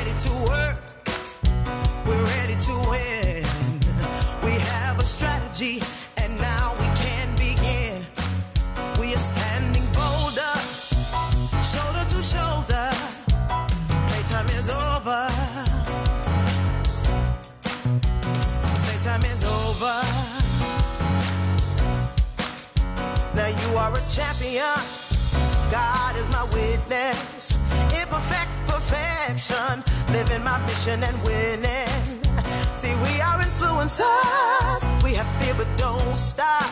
ready to work. We're ready to win. We have a strategy, and now we can begin. We are standing bolder, shoulder to shoulder. Playtime is over. Playtime is over. Now you are a champion. God is my witness. Imperfect perfection. Living my mission and winning. See, we are influencers. We have fear but don't stop.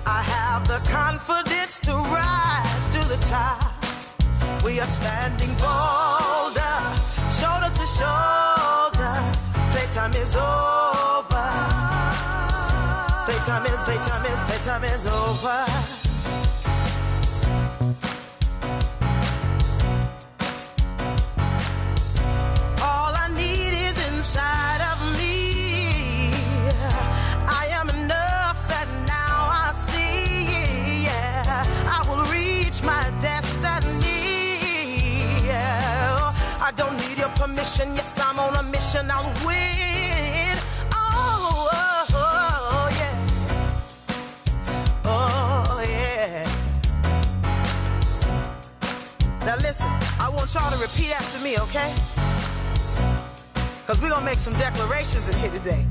I have the confidence to rise to the top. We are standing bolder, shoulder to shoulder. Playtime is over. Playtime is over. All I need is inside of me. I am enough and now I see. Yeah, I will reach my destiny. Yeah, I don't need your permission. Yes, I'm on a mission. I'll win. Oh, oh, oh yeah. Oh, yeah. Now listen, I want y'all to repeat after me, okay? Because we're going to make some declarations in here today.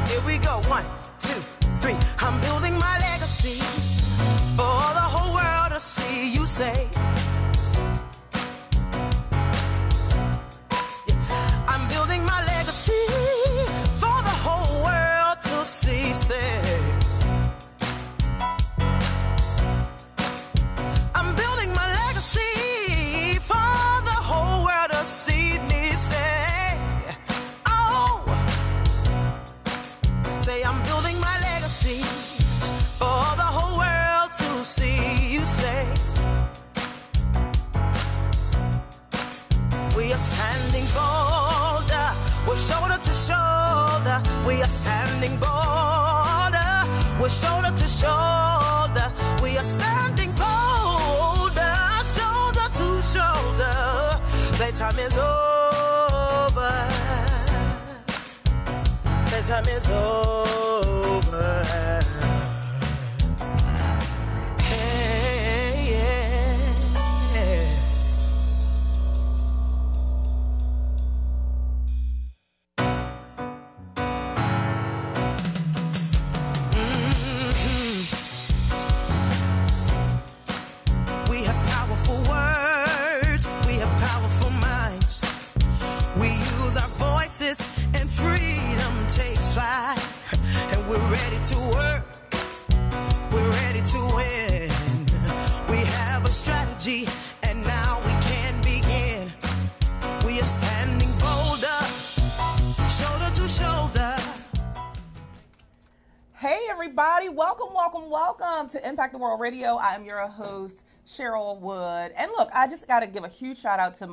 Here we go. 1, 2, 3. I'm building my legacy for the whole world to see. You say. I'm building my legacy for the whole world to see. Say. I'm building my legacy for the whole world to see me. Say. Oh. Say I'm building my legacy for the whole world to see. You say. We are standing bolder, we're shoulder to shoulder. We are standing bolder, we're shoulder to shoulder. We are standing bolder, shoulder to shoulder. Playtime is over. Playtime is over. Hey, yeah, yeah. We have powerful words, we have powerful minds. We use our voices and freedom takes flight. And we're ready to work, we're ready to win. We have a strategy, and now we can begin. We are standing bolder, shoulder to shoulder. Hey everybody, welcome to Impact the World Radio. I am your host, Cheryl Wood. And look, I just got to give a huge shout out to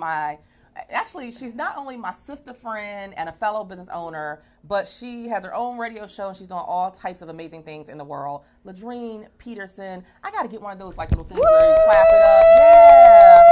actually, she's not only my sister friend and a fellow business owner, but she has her own radio show and she's doing all types of amazing things in the world. Ladrine Peterson. I got to get one of those like little things where you clap it up. Yeah.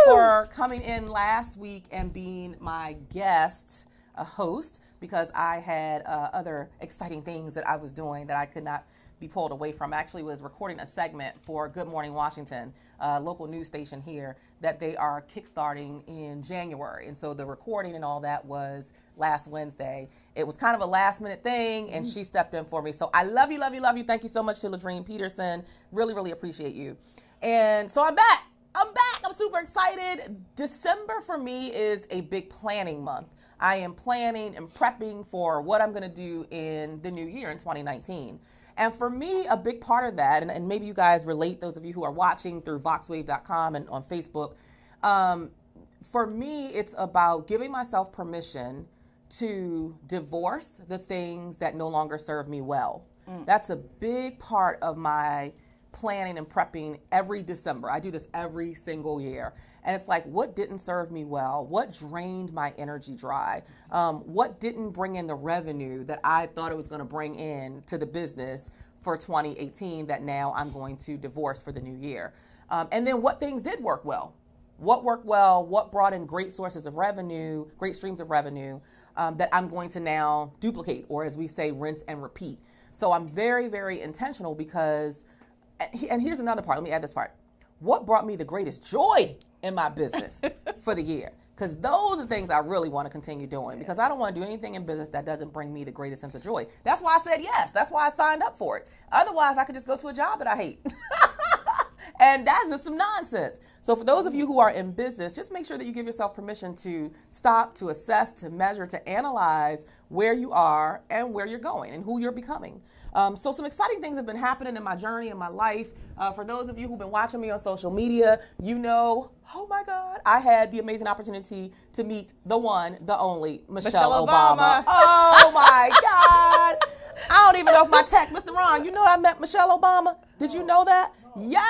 For coming in last week and being my guest, a host, because I had other exciting things that I was doing that I could not be pulled away from. I actually was recording a segment for Good Morning Washington, a local news station here, that they are kickstarting in January. And so the recording and all that was last Wednesday. It was kind of a last minute thing, and she stepped in for me. So I love you, love you, love you. Thank you so much to Ladrine Peterson. Really, really appreciate you. And so I'm back. I'm super excited. December for me is a big planning month. I am planning and prepping for what I'm going to do in the new year in 2019. And for me, a big part of that, and maybe you guys relate, those of you who are watching through voxwave.com and on Facebook, for me, it's about giving myself permission to divorce the things that no longer serve me well. That's a big part of my planning and prepping every December. I do this every single year. And it's like, what didn't serve me well? What drained my energy dry? What didn't bring in the revenue that I thought it was going to bring in to the business for 2018 that now I'm going to divorce for the new year? And then what things did work well? what worked well, what brought in great sources of revenue, great streams of revenue that I'm going to now duplicate, or as we say, rinse and repeat. So I'm very, very intentional because, and here's another part, let me add this part. What brought me the greatest joy in my business for the year? Because those are things I really want to continue doing, because I don't want to do anything in business that doesn't bring me the greatest sense of joy. That's why I said yes. That's why I signed up for it. Otherwise, I could just go to a job that I hate. And that's just some nonsense. So for those of you who are in business, just make sure that you give yourself permission to stop, to assess, to measure, to analyze where you are and where you're going and who you're becoming. So some exciting things have been happening in my journey, in my life. For those of you who've been watching me on social media, you know, oh my God, I had the amazing opportunity to meet the one, the only, Michelle Obama. Oh my God. I don't even know if my tech, Mr. Ron, you know I met Michelle Obama? Did you know that? Yes!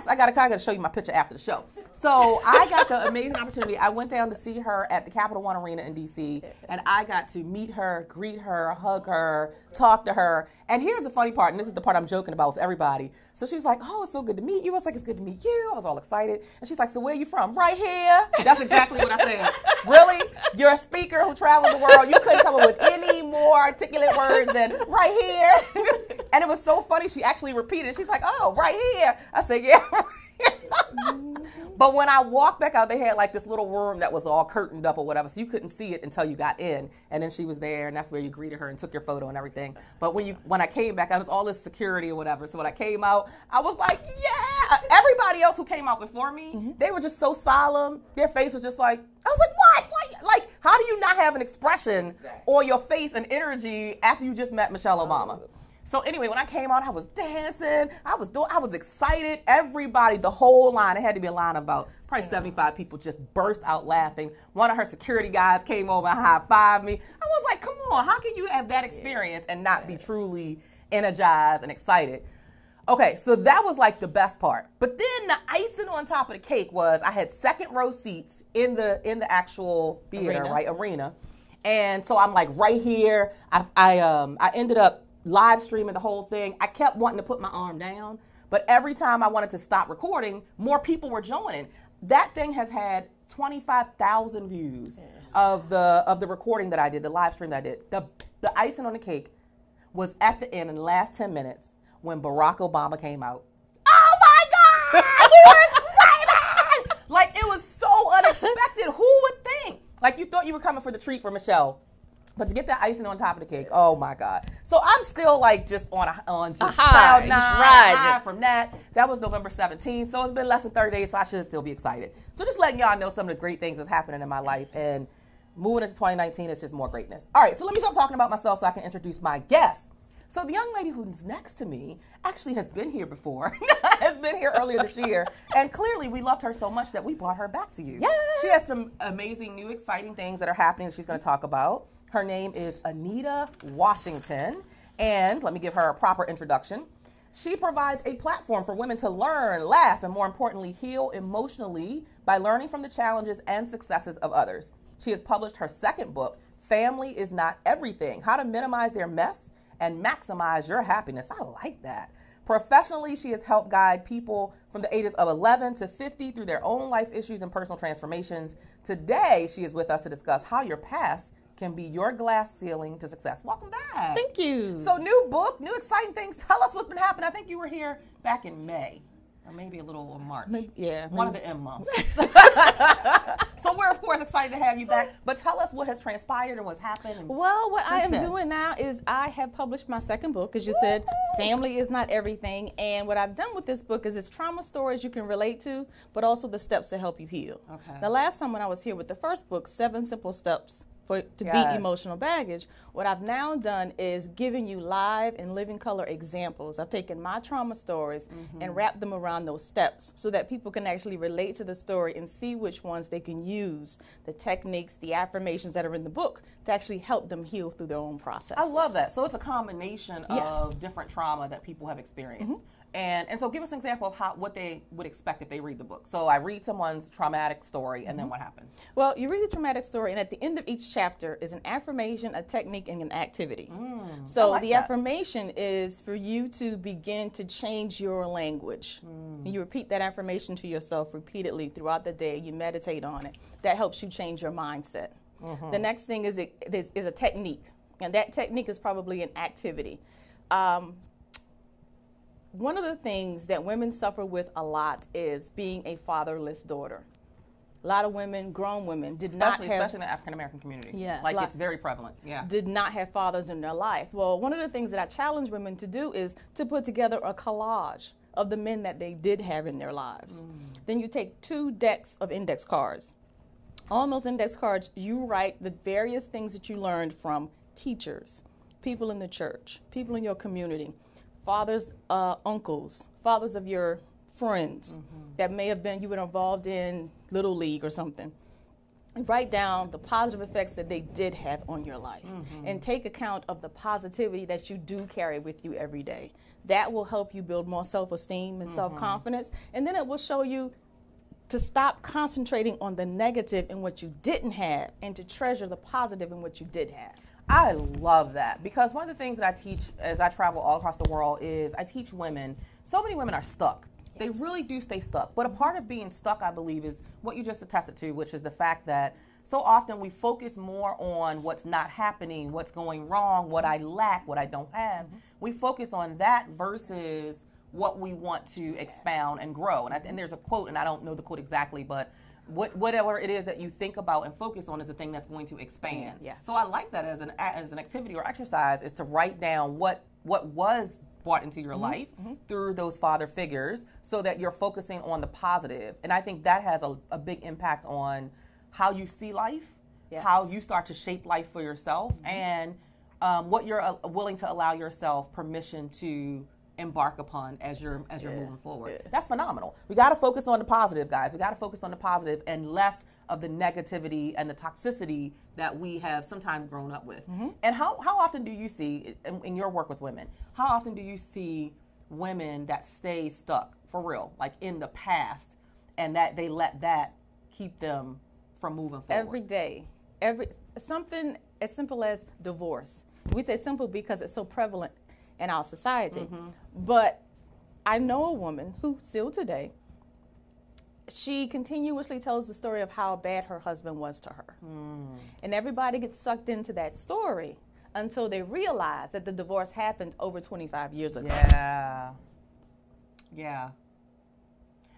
I gotta show you my picture after the show. So I got the amazing opportunity. I went down to see her at the Capital One Arena in DC, and I got to meet her, greet her, hug her, talk to her. And here's the funny part, and this is the part I'm joking about with everybody. So she was like, oh, it's so good to meet you. I was like, it's good to meet you. I was all excited. And she's like, so where are you from? Right here. That's exactly what I said. Really? You're a speaker who travels the world. You couldn't come up with any more articulate words than right here. And it was so funny. She actually repeated. She's like, oh, right here. I said, yeah. But when I walked back out, they had like this little room that was all curtained up or whatever, so you couldn't see it until you got in. And then she was there, and that's where you greeted her and took your photo and everything. But when I came back, I was all this security or whatever. So when I came out, I was like, yeah. Everybody else who came out before me, they were just so solemn. Their face was just like, I was like, what? Like, how do you not have an expression on your face and energy after you just met Michelle Obama? So anyway, when I came out, I was dancing. I was excited. Everybody, the whole line, it had to be a line of about probably 75 people, just burst out laughing. One of her security guys came over and high-fived me. I was like, come on, how can you have that experience and not be truly energized and excited? Okay, so that was like the best part. But then the icing on top of the cake was I had second row seats in the actual theater, arena. And so I'm like right here. I ended up live streaming the whole thing. I kept wanting to put my arm down, but every time I wanted to stop recording, more people were joining. That thing has had 25,000 views of the recording that I did, the live stream that I did. The icing on the cake was at the end in the last 10 minutes when Barack Obama came out. Oh my God! We were screaming! Like, it was so unexpected. Who would think? Like, you thought you were coming for the treat for Michelle. But to get that icing on top of the cake, oh my God. So I'm still like just on cloud nine, high from that. That was November 17th. So it's been less than 30 days, so I should still be excited. So just letting y'all know some of the great things that's happening in my life. And moving into 2019, it's just more greatness. All right, so let me stop talking about myself so I can introduce my guest. So the young lady who's next to me actually has been here before, has been here earlier this year, and clearly we loved her so much that we brought her back to you. Yes. She has some amazing, new, exciting things that are happening that she's going to talk about. Her name is Anita Washington, and let me give her a proper introduction. She provides a platform for women to learn, laugh, and more importantly, heal emotionally by learning from the challenges and successes of others. She has published her second book, Family is Not Everything, How to Minimize Their Mess and Maximize Your Happiness. I like that. Professionally, she has helped guide people from the ages of 11 to 50 through their own life issues and personal transformations. Today, she is with us to discuss how your past can be your glass ceiling to success. Welcome back. Thank you. So new book, new exciting things. Tell us what's been happening. I think you were here back in May, or maybe a little in March. One of the M months. So we're, of course, excited to have you back. But tell us what has transpired and what's happened. Well, what I am doing now is I have published my second book, as you said, Family is Not Everything. And what I've done with this book is it's trauma stories you can relate to, but also the steps to help you heal. Okay. The last time when I was here with the first book, 7 Simple Steps to beat emotional baggage, what I've now done is giving you live and living color examples. I've taken my trauma stories and wrapped them around those steps so that people can actually relate to the story and see which ones they can use, the techniques, the affirmations that are in the book to actually help them heal through their own process. I love that. So it's a combination of different trauma that people have experienced. And so give us an example of what they would expect if they read the book. So I read someone's traumatic story, and then what happens? Well, you read the traumatic story, and at the end of each chapter is an affirmation, a technique, and an activity. So the affirmation is for you to begin to change your language. And you repeat that affirmation to yourself repeatedly throughout the day. You meditate on it. That helps you change your mindset. The next thing is a technique, and that technique is probably an activity. One of the things that women suffer with a lot is being a fatherless daughter. A lot of women, grown women, especially in the African American community. Yeah, it's very prevalent. Yeah, did not have fathers in their life. Well, one of the things that I challenge women to do is to put together a collage of the men that they did have in their lives. Then you take 2 decks of index cards. On those index cards, you write the various things that you learned from teachers, people in the church, people in your community, fathers, uncles, fathers of your friends that may have been, you were involved in Little League or something. Write down the positive effects that they did have on your life and take account of the positivity that you do carry with you every day. That will help you build more self-esteem and self-confidence. And then it will show you to stop concentrating on the negative in what you didn't have and to treasure the positive in what you did have. I love that, because one of the things that I teach as I travel all across the world is I teach women, so many women are stuck. They really do stay stuck. But a part of being stuck, I believe, is what you just attested to, which is the fact that so often we focus more on what's not happening, what's going wrong, what I lack, what I don't have. We focus on that versus what we want to expound and grow. And there's a quote, and I don't know the quote exactly, but whatever it is that you think about and focus on is the thing that's going to expand. So I like that as an activity or exercise, is to write down what was brought into your life through those father figures, so that you're focusing on the positive. And I think that has a big impact on how you see life, how you start to shape life for yourself, and what you're willing to allow yourself permission to embark upon as you're moving forward. That's phenomenal. We got to focus on the positive, guys. We got to focus on the positive and less of the negativity and the toxicity that we have sometimes grown up with. And how often do you see, in your work with women, how often do you see women that stay stuck, for real, like in the past, and that they let that keep them from moving forward? Every day. Something as simple as divorce. We say simple because it's so prevalent in our society. But I know a woman who still today, she continuously tells the story of how bad her husband was to her. And everybody gets sucked into that story until they realize that the divorce happened over 25 years ago. Yeah.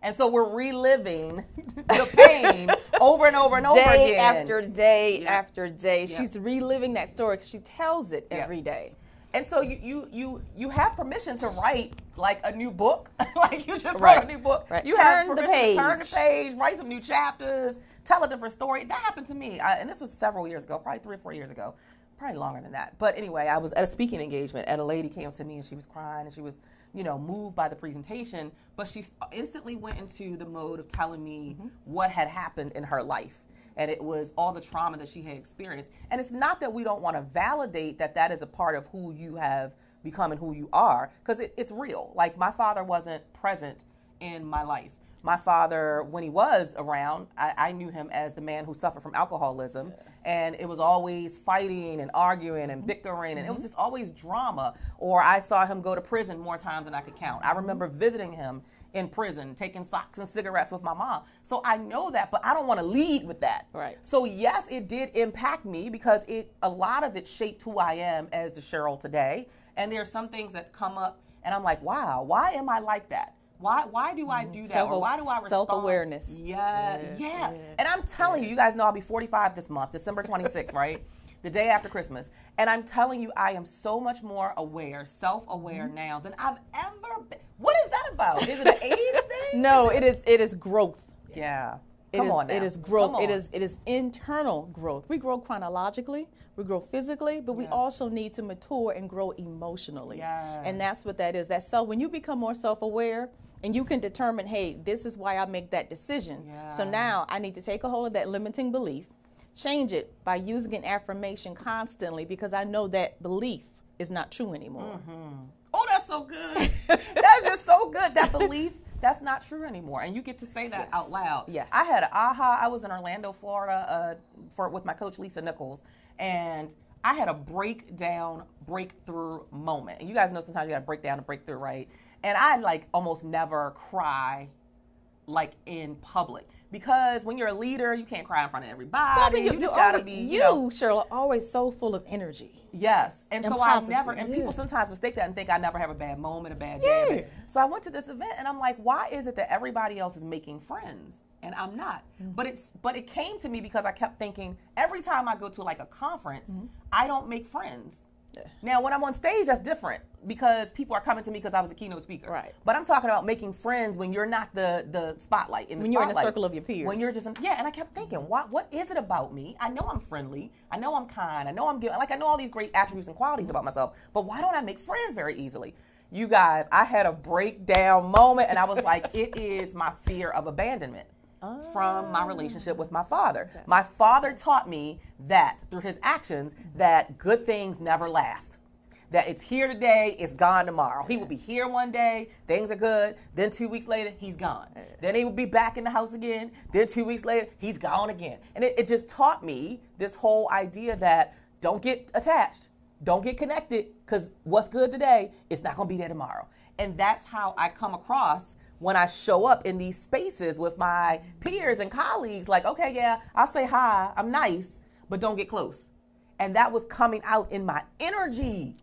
And so we're reliving the pain over and over and over again. Day after day after day. She's reliving that story because she tells it every day. And so you have permission to write like a new book, like you just wrote a new book. You have permission to turn the page, write some new chapters, tell a different story. That happened to me, and this was several years ago, probably 3 or 4 years ago, probably longer than that. But anyway, I was at a speaking engagement, and a lady came up to me, and she was crying, and she was, moved by the presentation, but she instantly went into the mode of telling me what had happened in her life. And it was all the trauma that she had experienced. And it's not that we don't want to validate that is a part of who you have become and who you are, because it's real. Like, my father wasn't present in my life. My father, when he was around, I knew him as the man who suffered from alcoholism. And it was always fighting and arguing and bickering, and it was just always drama. Or I saw him go to prison more times than I could count. I remember visiting him in prison, taking socks and cigarettes with my mom. So I know that, but I don't want to lead with that. So yes, it did impact me, because a lot of it shaped who I am as the Cheryl today. And there are some things that come up, and I'm like, wow, why am I like that? Why do I do that? Or why do I respond? Self-awareness. Yeah. And I'm telling you guys know I'll be 45 this month, December 26th, right? The day after Christmas. And I'm telling you, I am so much more aware, self-aware now than I've ever been. What is that about? Is it an age thing? No, it is growth. Yeah. Come on now. It is growth. It is internal growth. We grow chronologically, we grow physically, but we also need to mature and grow emotionally. And that's what that is. When you become more self-aware, and you can determine, hey, this is why I make that decision. So now I need to take a hold of that limiting belief, change it by using an affirmation constantly, because I know that belief is not true anymore. Oh, that's so good. That's just so good. That belief, that's not true anymore. And you get to say that out loud. Yes. I had an aha. I was in Orlando, Florida with my coach, Lisa Nichols. And I had a breakthrough moment. And you guys know sometimes you got to break down and break through, right? And I like almost never cry like in public. Because when you're a leader, you can't cry in front of everybody. You just got to be, you know. Cheryl, are always so full of energy. Yes. And so I never, and yeah. people sometimes mistake that and think I never have a bad moment, a bad day. Yeah. So I went to this event and I'm like, why is it that everybody else is making friends and I'm not? Mm-hmm. But it came to me because I kept thinking every time I go to like a conference, I don't make friends. Yeah. Now, when I'm on stage, that's different because people are coming to me because I was a keynote speaker. Right. But I'm talking about making friends when you're not the spotlight. When you're in the circle of your peers. When you're just, yeah, and I kept thinking, what is it about me? I know I'm friendly. I know I'm kind. I know I'm giving. Like, I know all these great attributes and qualities about myself. But why don't I make friends very easily? You guys, I had a breakdown moment, and I was like, it is my fear of abandonment. From my relationship with my father. Okay. My father taught me that through his actions that good things never last. That it's here today, it's gone tomorrow. He will be here one day, things are good, then 2 weeks later, he's gone. Then he will be back in the house again, then 2 weeks later, he's gone again. And it just taught me this whole idea that don't get attached, don't get connected, because what's good today, it's not going to be there tomorrow. And that's how I come across when I show up in these spaces with my peers and colleagues, like, okay, yeah, I'll say hi, I'm nice, but don't get close. And that was coming out in my energy.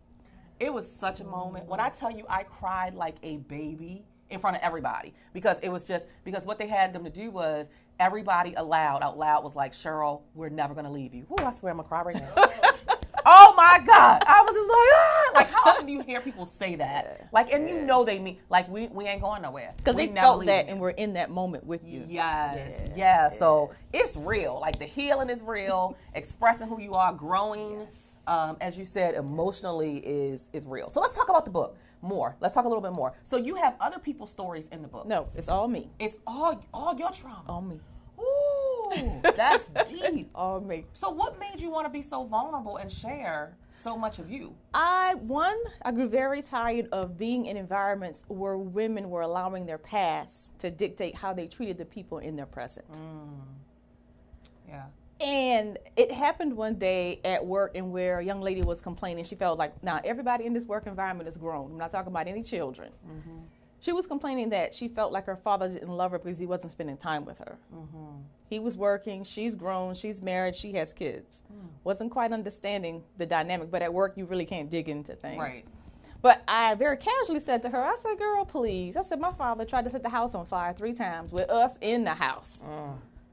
It was such a moment. When I tell you I cried like a baby in front of everybody, because it was just, because what they had them to do was everybody out loud was like, Cheryl, we're never gonna leave you. Ooh, I swear I'm gonna cry right now. Oh my God. I was just like, ah! Like, how often do you hear people say that? Like, and you know they mean, like, we ain't going nowhere. Because they felt that and we're in that moment with you. Yes. Yeah. So it's real. Like, the healing is real. Expressing who you are, growing, as you said, emotionally is real. So let's talk about the book more. Let's talk a little bit more. So you have other people's stories in the book. No, it's all me. It's all your trauma. All me. Ooh, that's deep. All me. So what made you want to be so vulnerable and share so much of you? I grew very tired of being in environments where women were allowing their past to dictate how they treated the people in their present. Yeah. And it happened one day at work and where a young lady was complaining. She felt like, now everybody in this work environment is grown. I'm not talking about any children. Mm-hmm. She was complaining that she felt like her father didn't love her because he wasn't spending time with her. Mm-hmm. He was working, she's grown, she's married, she has kids. Wasn't quite understanding the dynamic, but at work you really can't dig into things. Right. But I very casually said to her, I said, girl, please. I said, my father tried to set the house on fire 3 times with us in the house.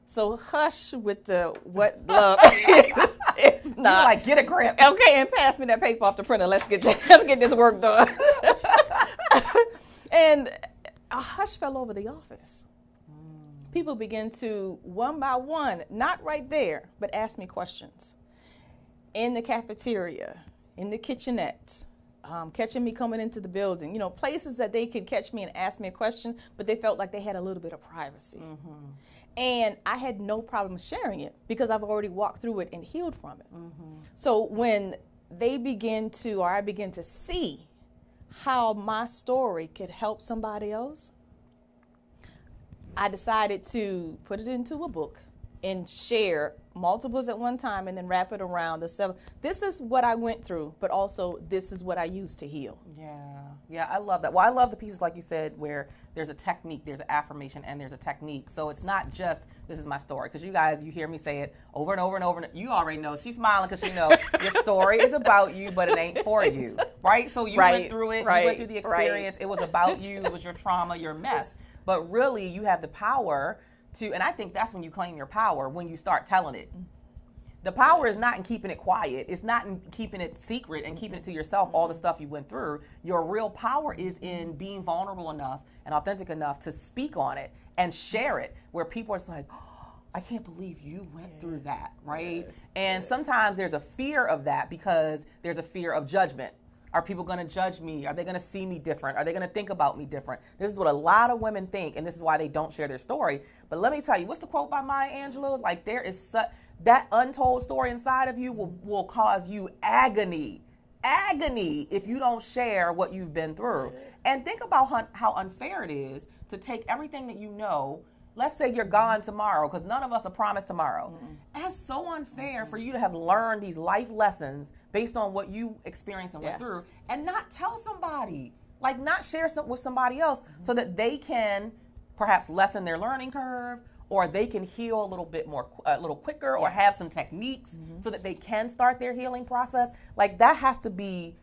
So hush with the what love is. It's not. You're like, get a grip. Okay, and pass me that paper off the printer. Let's get this work done. And a hush fell over the office. People began to, one by one, not right there, but ask me questions. In the cafeteria, in the kitchenette, catching me coming into the building, you know, places that they could catch me and ask me a question, but they felt like they had a little bit of privacy. Mm-hmm. And I had no problem sharing it because I've already walked through it and healed from it. Mm-hmm. So when they begin to, or I begin to see how my story could help somebody else, I decided to put it into a book and share multiples at one time and then wrap it around the 7. This is what I went through, but also this is what I used to heal. Yeah, I love that. Well, I love the pieces, like you said, where there's a technique, there's an affirmation, and there's a technique. So it's not just, this is my story. Because you guys, you hear me say it over and over and over. You already know. She's smiling because she knows your story is about you, but it ain't for you. Right? So you went through it. You went through the experience. It was about you. It was your trauma, your mess. But really, you have the power to, and I think that's when you claim your power, when you start telling it. The power is not in keeping it quiet. It's not in keeping it secret and keeping it to yourself, all the stuff you went through. Your real power is in being vulnerable enough and authentic enough to speak on it and share it, where people are just like, oh, I can't believe you went through that, right? And sometimes there's a fear of that because there's a fear of judgment. Are people going to judge me? Are they going to see me different? Are they going to think about me different? This is what a lot of women think, and this is why they don't share their story. But let me tell you, what's the quote by Maya Angelou? Like, there is that untold story inside of you will cause you agony agony if you don't share what you've been through. And think about how unfair it is to take everything that you know. Let's say you're gone tomorrow, because none of us are promised tomorrow. That's so unfair for you to have learned these life lessons based on what you experienced and went through, and not tell somebody, like not share with somebody else, so that they can perhaps lessen their learning curve, or they can heal a little quicker, or have some techniques so that they can start their healing process. Like that has to be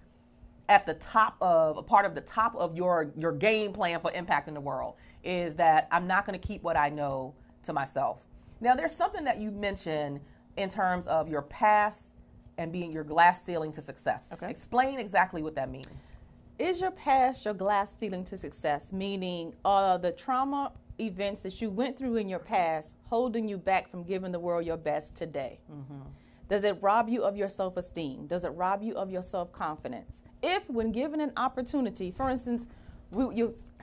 at the top of a part of the top of your game plan for impacting the world, is that I'm not going to keep what I know to myself. Now, there's something that you mentioned in terms of your past and being your glass ceiling to success. Okay. Explain exactly what that means. Is your past your glass ceiling to success? Meaning, the trauma events that you went through in your past holding you back from giving the world your best today? Does it rob you of your self-esteem? Does it rob you of your self-confidence? If, when given an opportunity, for instance,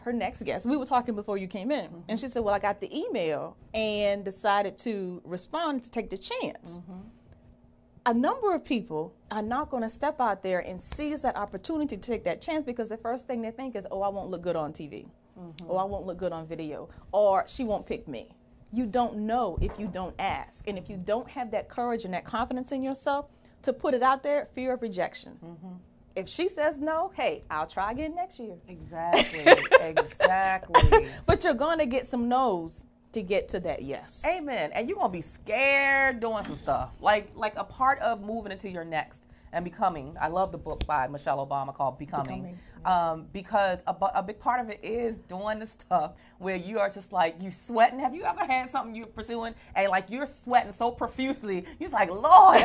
her next guest, we were talking before you came in, and she said, well, I got the email and decided to respond to take the chance. A number of people are not going to step out there and seize that opportunity to take that chance, because the first thing they think is, oh, I won't look good on TV, or I won't look good on video, or she won't pick me. You don't know if you don't ask. And if you don't have that courage and that confidence in yourself to put it out there, fear of rejection. If she says no, hey, I'll try again next year. Exactly. Exactly. But you're going to get some no's to get to that yes. Amen. And you're going to be scared doing some stuff. Like a part of moving into your next and becoming. I love the book by Michelle Obama called Becoming. Because a big part of it is doing the stuff where you are just like, you sweating. Have you ever had something you're pursuing and like you're sweating so profusely, you're just like, Lord,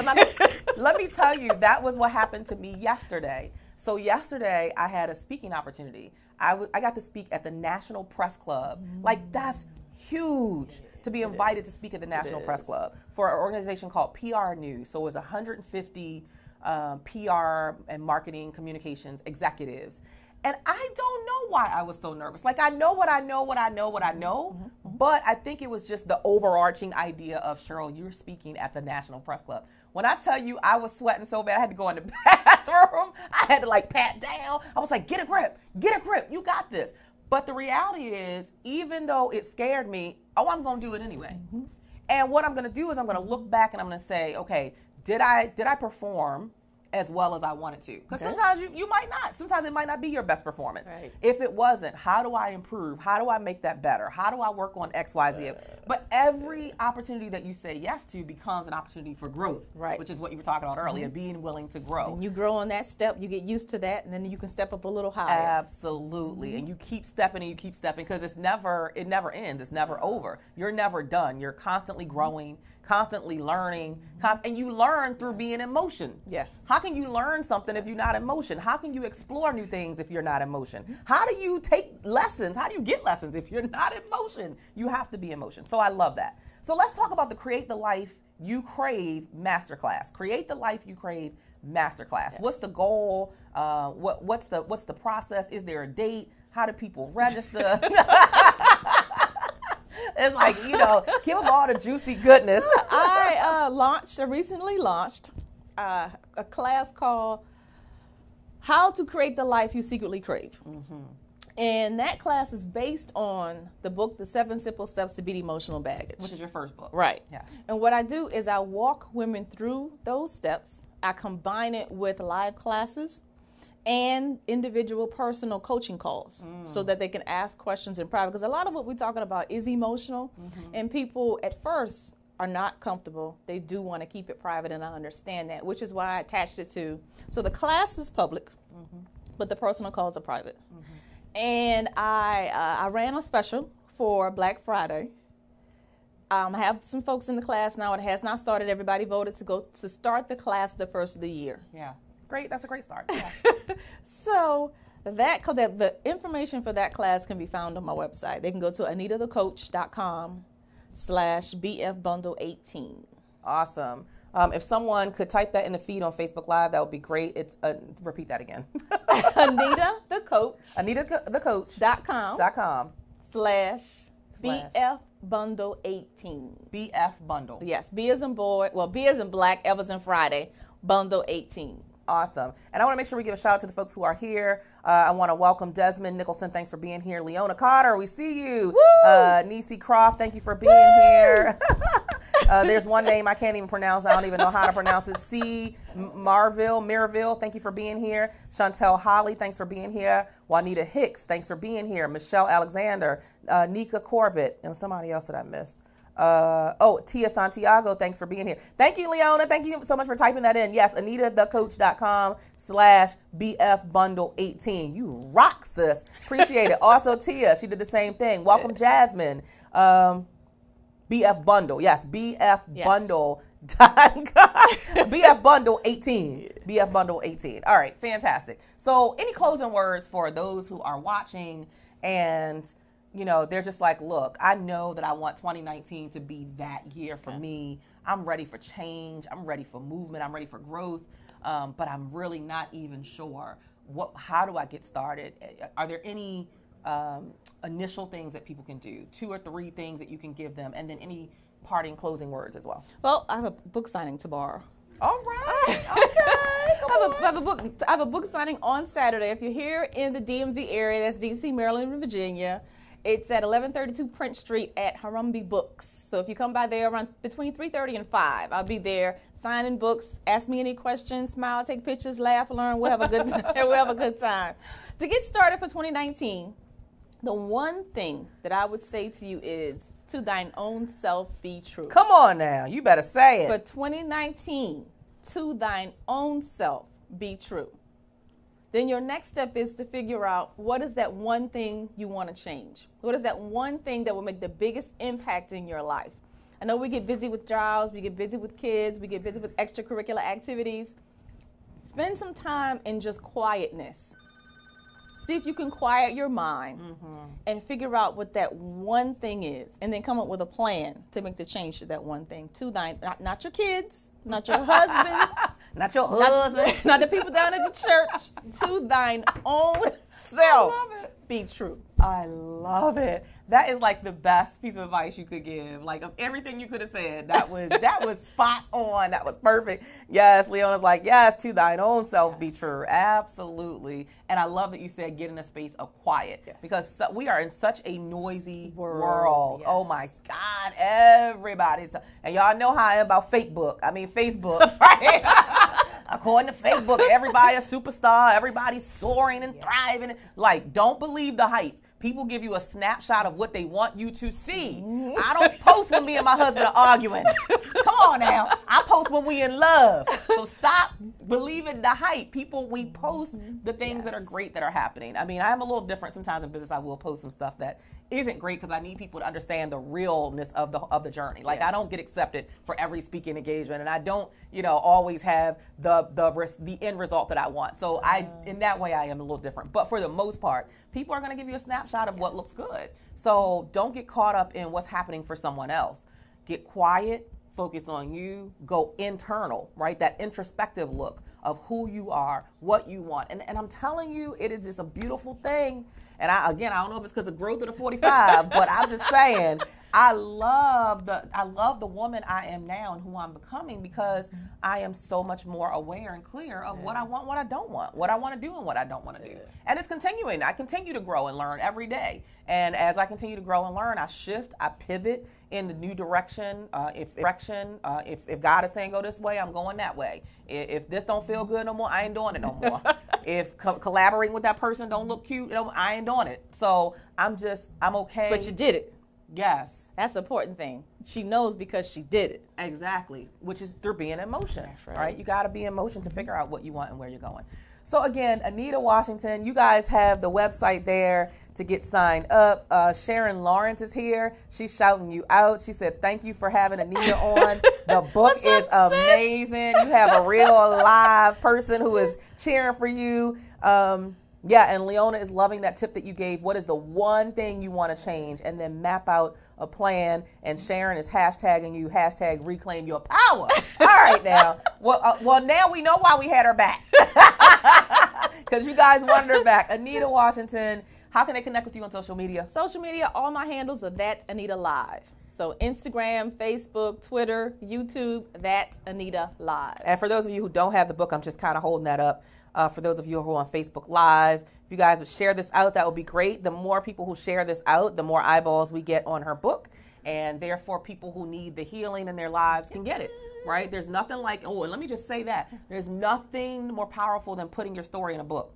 let me tell you, that was what happened to me yesterday. So yesterday I had a speaking opportunity. I got to speak at the National Press Club. Like that's huge to be invited to speak at the National Press Club for an organization called PR News. So it was 150 PR and marketing communications executives. And I don't know why I was so nervous. Like I know what I know, but I think it was just the overarching idea of, Cheryl, you're speaking at the National Press Club. When I tell you I was sweating so bad, I had to go in the bathroom. I had to like pat down. I was like, get a grip, you got this. But the reality is, even though it scared me, I'm going to do it anyway. And what I'm going to do is I'm going to look back and I'm going to say, okay, did I perform as well as I wanted to? Because sometimes you might not. Sometimes it might not be your best performance. Right. If it wasn't, how do I improve? How do I make that better? How do I work on X, Y, Z? But every opportunity that you say yes to becomes an opportunity for growth, right? Which is what you were talking about earlier, being willing to grow. And you grow on that step, you get used to that, and then you can step up a little higher. Absolutely. And you keep stepping and you keep stepping, because it never ends. It's never over. You're never done. You're constantly growing, constantly learning, and you learn through being in motion. Yes. How can you learn something if you're not in motion? How can you explore new things if you're not in motion? How do you take lessons? How do you get lessons if you're not in motion? You have to be in motion. So I love that. So let's talk about the Create the Life You Crave Masterclass. Create the Life You Crave Masterclass. Yes. What's the goal? What's the process? Is there a date? How do people register? It's like, give them all the juicy goodness. I recently launched a class called How to Create the Life You Secretly Crave. And that class is based on the book, The 7 Simple Steps to Beat Emotional Baggage. Which is your first book. Right. Yes. And what I do is I walk women through those steps. I combine it with live classes and individual personal coaching calls so that they can ask questions in private. Because a lot of what we're talking about is emotional, and people at first are not comfortable. They do want to keep it private, and I understand that, which is why I attached it to. So the class is public, but the personal calls are private. And I ran a special for Black Friday. I have some folks in the class now. It has not started. Everybody voted to start the class the first of the year. Yeah. Great. That's a great start. Yeah. So the information for that class can be found on my website. They can go to anitathcoach.com/BFBundle18. Awesome. If someone could type that in the feed on Facebook Live, that would be great. It's repeat that again. anitathcoach.com/BFBundle18. BF Bundle. Yes. B as in boy. Well, B as in black. F as in Friday. Bundle 18. Awesome. And I want to make sure we give a shout out to the folks who are here. I want to welcome Desmond Nicholson. Thanks for being here. Leona Carter, we see you. Nisi Croft, thank you for being here. There's one name I can't even pronounce. I don't even know how to pronounce it. C. Marville, thank you for being here. Chantel Holly, thanks for being here. Juanita Hicks, thanks for being here. Michelle Alexander, Nika Corbett, and somebody else that I missed. Tia Santiago, thanks for being here. Thank you, Leona. Thank you so much for typing that in. Yes, AnitaTheCoach.com/BFBundle18. You rock, sis. Appreciate it. Also, Tia, she did the same thing. Welcome, Jasmine. BF Bundle. Yes, BF Bundle. BF Bundle 18. BF Bundle 18. All right, fantastic. So any closing words for those who are watching and they're just like, look, I know that I want 2019 to be that year for me. I'm ready for change. I'm ready for movement. I'm ready for growth. But I'm really not even sure how do I get started? Are there any initial things that people can do? 2 or 3 things that you can give them, and then any parting closing words as well. Well, I have a book signing tomorrow. All right. Okay. I have a book signing on Saturday. If you're here in the DMV area, that's DC, Maryland, and Virginia, it's at 1132 Prince Street at Harambee Books. So if you come by there around between 3:30 and 5, I'll be there signing books. Ask me any questions, smile, take pictures, laugh, learn. We'll have a good time. We'll have a good time. To get started for 2019, the one thing that I would say to you is, to thine own self be true. Come on now. You better say it. For 2019, to thine own self be true. Then your next step is to figure out, what is that one thing you want to change? What is that one thing that will make the biggest impact in your life? I know we get busy with jobs, we get busy with kids, we get busy with extracurricular activities. Spend some time in just quietness. See if you can quiet your mind and figure out what that one thing is, and then come up with a plan to make the change to that one thing. To thine, not your kids, not your husband, not your husband, not the people down at the church. To thine own self be true. I love it. That is like the best piece of advice you could give. Like, of everything you could have said, that was spot on. That was perfect. Yes, Leona's like, yes, to thine own self be true. Absolutely. And I love that you said get in a space of quiet, because we are in such a noisy world. Yes. Oh my God, everybody's, and y'all know how I am about Facebook, right? According to Facebook, everybody a superstar, everybody's soaring and thriving. Like, don't believe the hype. People give you a snapshot of what they want you to see. I don't post when me and my husband are arguing. Come on now. I post when we in love. So stop believing the hype. We post the things that are great that are happening. I mean, I am a little different sometimes in business. I will post some stuff that isn't great because I need people to understand the realness of the journey. Like, I don't get accepted for every speaking engagement, and I don't, always have the end result that I want. So in that way, I am a little different. But for the most part, people are going to give you a snapshot of what looks good. So don't get caught up in what's happening for someone else. Get quiet, focus on you, go internal, right? That introspective look of who you are, what you want. And I'm telling you, it is just a beautiful thing. And I don't know if it's because of growth of the 45, but I'm just saying, I love the woman I am now and who I'm becoming, because I am so much more aware and clear of what I want, what I don't want, what I want to do and what I don't want to do. And it's continuing. I continue to grow and learn every day. And as I continue to grow and learn, I shift, I pivot in the new direction. If God is saying go this way, I'm going that way. If this don't feel good no more, I ain't doing it no more. If collaborating with that person don't look cute, I ain't doing it. So I'm okay. But you did it. Yes. That's the important thing. She knows because she did it. Exactly. Which is through being in motion. That's right? You got to be in motion to figure out what you want and where you're going. So again, Anita Washington, you guys have the website there to get signed up. Sharon Lawrence is here. She's shouting you out. She said, thank you for having Anita on. The book is amazing. You have a real live person who is cheering for you. And Leona is loving that tip that you gave. What is the one thing you want to change? And then map out a plan. And Sharon is hashtagging you, #reclaim your power. All right now. Well, now we know why we had her back. Because you guys wanted her back. Anita Washington, how can they connect with you on social media? Social media, all my handles are that Anita Live. So Instagram, Facebook, Twitter, YouTube, that's Anita Live. And for those of you who don't have the book, I'm just kind of holding that up. For those of you who are on Facebook Live, if you guys would share this out, that would be great. The more people who share this out, the more eyeballs we get on her book. And therefore, people who need the healing in their lives can get it, right? There's nothing like, and let me just say that. There's nothing more powerful than putting your story in a book.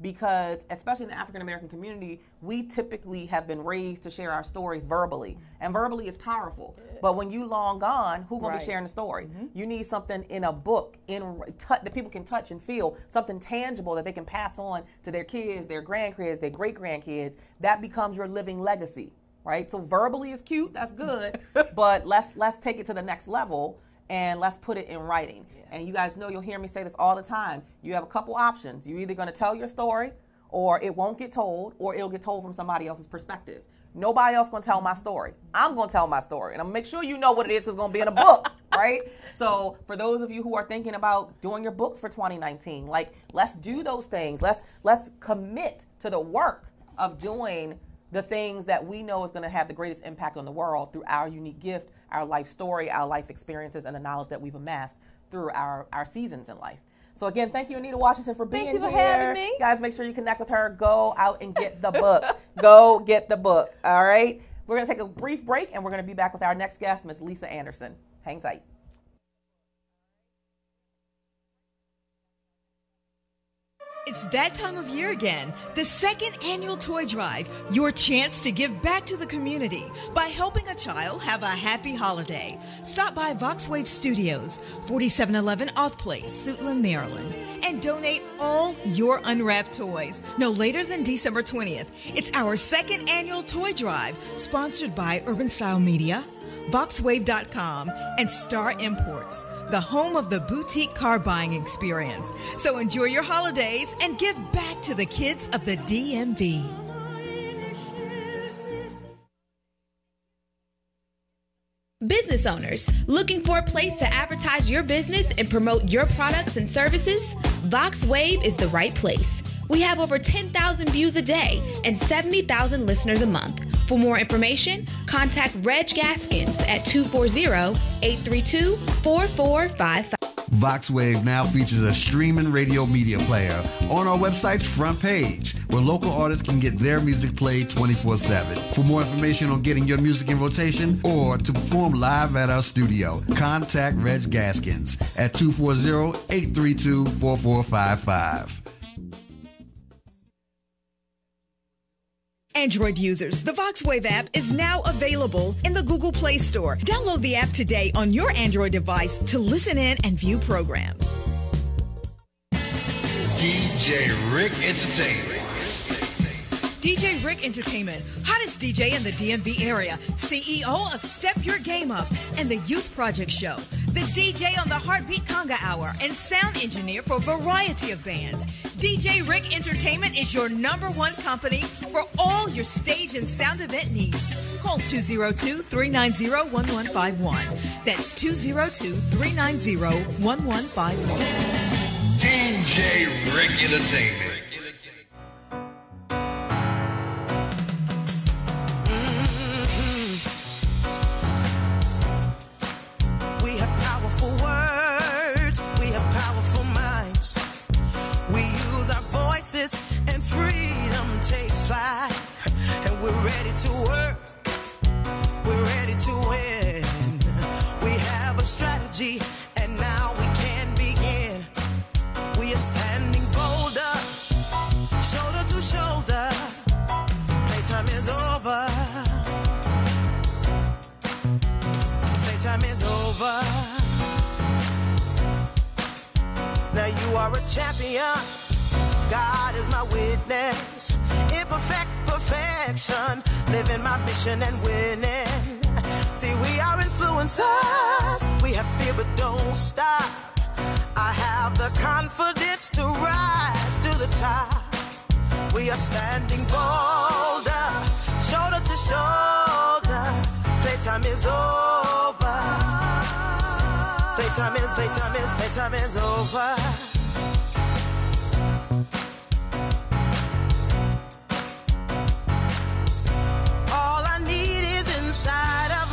Because, especially in the African-American community, we typically have been raised to share our stories verbally. And verbally is powerful. But when you long gone, who's going to be sharing the story? You need something in a book that people can touch and feel, something tangible that they can pass on to their kids, their grandkids, their great-grandkids. That becomes your living legacy, right? So verbally is cute, that's good, but let's take it to the next level and let's put it in writing. And you guys know, you'll hear me say this all the time. You have a couple options. You're either going to tell your story, or it won't get told, or it'll get told from somebody else's perspective. Nobody else going to tell my story. I'm going to tell my story. And I'm going to make sure you know what it is, because it's going to be in a book, right? So for those of you who are thinking about doing your books for 2019, like, let's do those things. Let's commit to the work of doing the things that we know is going to have the greatest impact on the world through our unique gift, our life story, our life experiences, and the knowledge that we've amassed through our seasons in life. So again, thank you, Anita Washington, for being here. Thank you for having me. Guys, make sure you connect with her. Go out and get the book. Go get the book. All right? We're going to take a brief break, and we're going to be back with our next guest, Miss Lisa Anderson. Hang tight. It's that time of year again, the second annual toy drive, your chance to give back to the community by helping a child have a happy holiday. Stop by Voxwave Studios, 4711 Auth Place, Suitland, Maryland, and donate all your unwrapped toys no later than December 20th. It's our second annual toy drive, sponsored by Urban Style Media, Voxwave.com, and Star Imports, the home of the boutique car buying experience. So enjoy your holidays and give back to the kids of the DMV. Business owners looking for a place to advertise your business and promote your products and services? Voxwave is the right place. We have over 10,000 views a day and 70,000 listeners a month. For more information, contact Reg Gaskins at 240-832-4455. Voxwave now features a streaming radio media player on our website's front page, where local artists can get their music played 24/7. For more information on getting your music in rotation or to perform live at our studio, contact Reg Gaskins at 240-832-4455. Android users, the Voxwave app is now available in the Google Play Store. Download the app today on your Android device to listen in and view programs. DJ Rick Entertainment. DJ Rick Entertainment, hottest DJ in the DMV area, CEO of Step Your Game Up and the Youth Project Show, the DJ on the Heartbeat Conga Hour, and sound engineer for a variety of bands. DJ Rick Entertainment is your #1 company for all your stage and sound event needs. Call 202-390-1151. That's 202-390-1151. DJ Rick Entertainment. We have powerful words, we have powerful minds. We use our voices and freedom takes flight. And we're ready to work, we're ready to win. We have a strategy and now we can begin. We are standing bolder, shoulder to shoulder. Playtime is over. Playtime is over. Now you are a champion. God is my witness. Imperfect perfection. Living my mission and winning. See, we are influencers. We have fear but don't stop. I have the confidence to rise to the top. We are standing bolder, shoulder to shoulder. Playtime is over. Playtime is over. All I need is inside of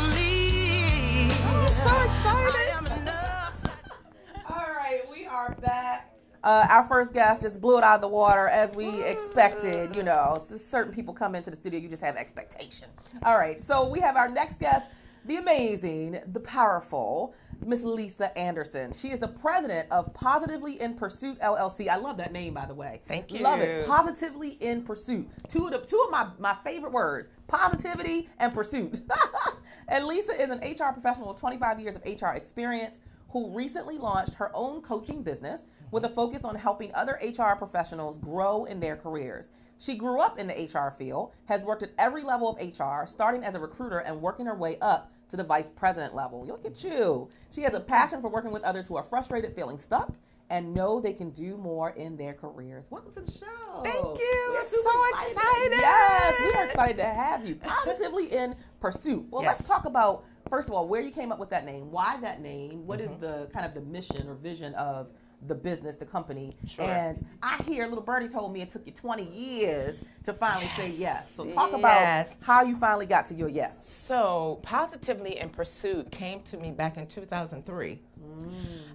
are back. Our first guest just blew it out of the water as we expected. You know, certain people come into the studio, you just have expectation. All right, so we have our next guest, the amazing, the powerful Miss Lisa Anderson. She is the president of Positively in Pursuit LLC. I love that name, by the way. Thank you. Love it. Positively in Pursuit. Two of my favorite words: positivity and pursuit. And Lisa is an HR professional with 25 years of HR experience who recently launched her own coaching business with a focus on helping other HR professionals grow in their careers. She grew up in the HR field, has worked at every level of HR, starting as a recruiter and working her way up to the vice president level. Look at you. She has a passion for working with others who are frustrated, feeling stuck, and know they can do more in their careers. Welcome to the show. Thank you. We're I'm so excited. Yes, we are excited to have you. Positively in Pursuit. Well, Yes. let's talk about, first of all, where you came up with that name. Why that name? What is the kind of the mission or vision of the business, the company? Sure. And I hear little birdie told me it took you 20 years to finally say yes. So talk about how you finally got to your yes. So Positively in Pursuit came to me back in 2003.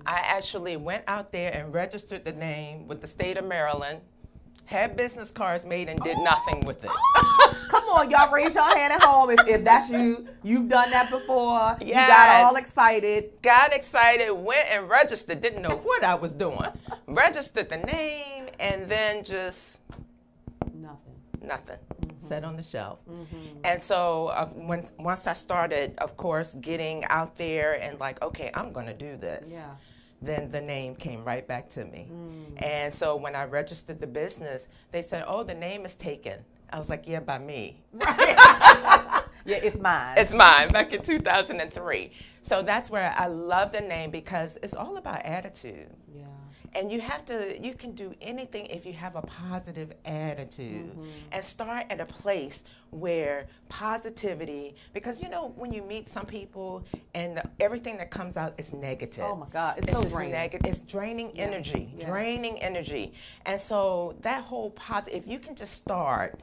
I actually went out there and registered the name with the state of Maryland, had business cards made, and did nothing with it. Come on, y'all, raise your hand at home if that's you. You've done that before. Yes. You got all excited. Got excited, went and registered, didn't know what I was doing. Registered the name, and then just nothing. Sat on the shelf. And so once I started, of course, getting out there and like, okay, I'm going to do this. Yeah. Then the name came right back to me. And so when I registered the business, they said, oh, the name is taken. I was like, yeah, by me. Yeah, it's mine. It's mine, back in 2003. So that's where I love the name because it's all about attitude. Yeah. And you can do anything if you have a positive attitude and start at a place where positivity, because you know, when you meet some people and everything that comes out is negative. Oh my God, it's so just draining. negative. It's draining energy, draining energy. And so that whole positive, if you can just start,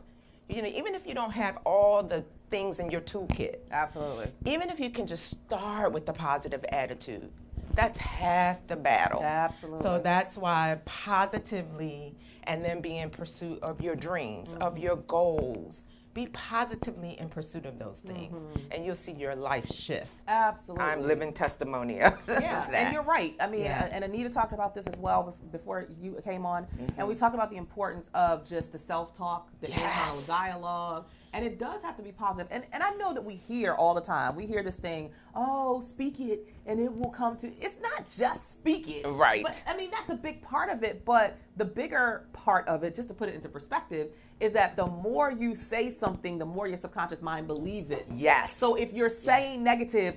you know, even if you don't have all the things in your toolkit. Absolutely. Even if you can just start with the positive attitude, that's half the battle. Absolutely. So that's why positively, and then be in pursuit of your dreams, of your goals. Be positively in pursuit of those things, and you'll see your life shift. Absolutely. I'm living testimony of that. And you're right. I mean, and Anita talked about this as well before you came on, and we talked about the importance of just the self-talk, the internal dialogue, and it does have to be positive. And I know that we hear all the time. We hear this thing, oh, speak it, and it will come to. It's not just speak it. Right. But, I mean, that's a big part of it, but the bigger part of it, just to put it into perspective, is that the more you say something, the more your subconscious mind believes it. Yes. So if you're saying negative,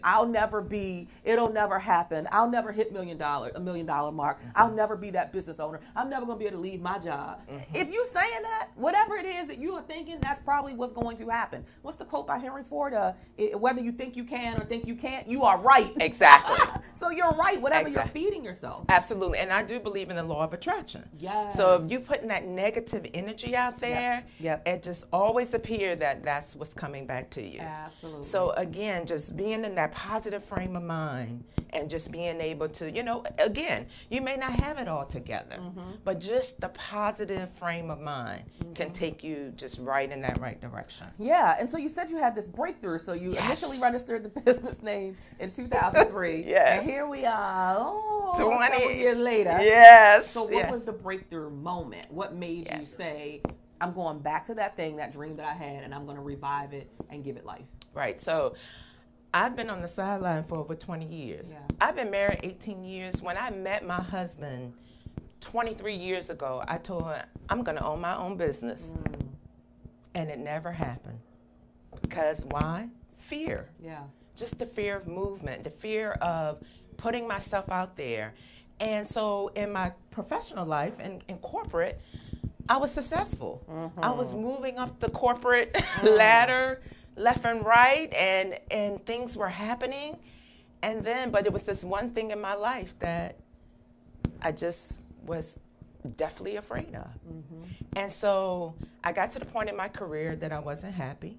it'll never happen, I'll never hit $1 million mark, I'll never be that business owner, I'm never going to be able to leave my job. If you're saying that, whatever it is that you are thinking, that's probably what's going to happen. What's the quote by Henry Ford? Whether you think you can or think you can't, you are right. Exactly. So you're right, whatever you're feeding yourself. Absolutely. And I do believe in the law of attraction. Yes. So if you're putting that negative energy out there, it just always appears that that's what's coming back to you. Absolutely. So again, just being in that positive frame of mind and just being able to, you know, again, you may not have it all together, but just the positive frame of mind can take you just right in that right direction. Yeah, and so you said you had this breakthrough. So you initially registered the business name in 2003. And here we are, 20 several years later. Yes. So what was the breakthrough moment? What made you say, I'm going back to that thing, that dream that I had, and I'm going to revive it and give it life? Right. So I've been on the sideline for over 20 years. Yeah. I've been married 18 years. When I met my husband 23 years ago, I told him, I'm going to own my own business. And it never happened. Because why? Fear. Yeah. Just the fear of movement, the fear of putting myself out there. And so in my professional life and in corporate, I was successful. I was moving up the corporate ladder left and right, and things were happening. And then, but it was this one thing in my life that I just was definitely afraid of. And so I got to the point in my career that I wasn't happy.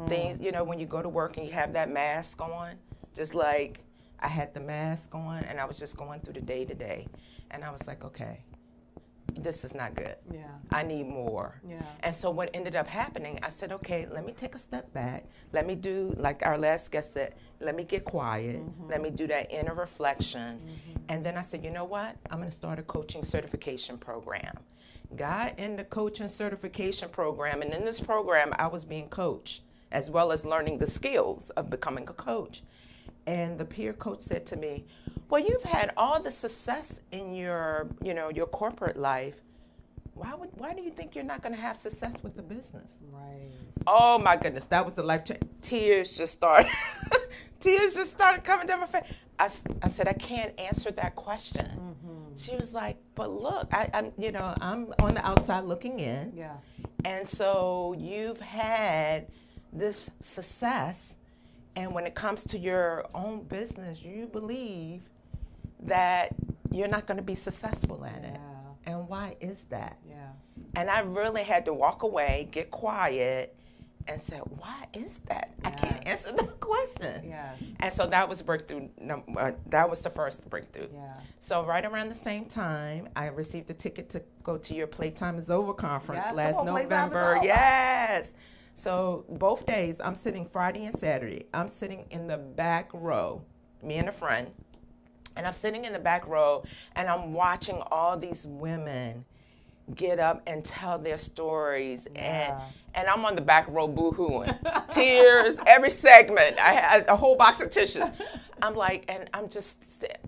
Things, you know, when you go to work and you have that mask on, just like, I had the mask on, and I was just going through the day to day. And I was like, okay, this is not good. Yeah. I need more. Yeah. And so what ended up happening, I said, okay, let me take a step back. Let me do, like our last guest said, let me get quiet. Let me do that inner reflection. And then I said, you know what? I'm going to start a coaching certification program. Got in the coaching certification program, and in this program, I was being coached, as well as learning the skills of becoming a coach. And the peer coach said to me, well, you've had all the success in your, your corporate life. Why do you think you're not going to have success with the business? Right. Oh my goodness, that was the life change. Tears just started coming down my face. I said, I can't answer that question. She was like, but look, I'm on the outside looking in. Yeah. And so you've had this success, and when it comes to your own business, you believe that you're not going to be successful at it. And why is that? Yeah. And I really had to walk away, get quiet, and say, why is that? I can't answer the question. Yes. And so that was breakthrough. That was the first breakthrough. Yeah. So right around the same time, I received a ticket to go to your Playtime is Over conference last November. Yes. So both days, I'm sitting Friday and Saturday. I'm sitting in the back row, me and a friend. And I'm sitting in the back row, and I'm watching all these women get up and tell their stories. And I'm on the back row boo-hooing. Tears, every segment. I had a whole box of tissues. I'm like, and I'm just,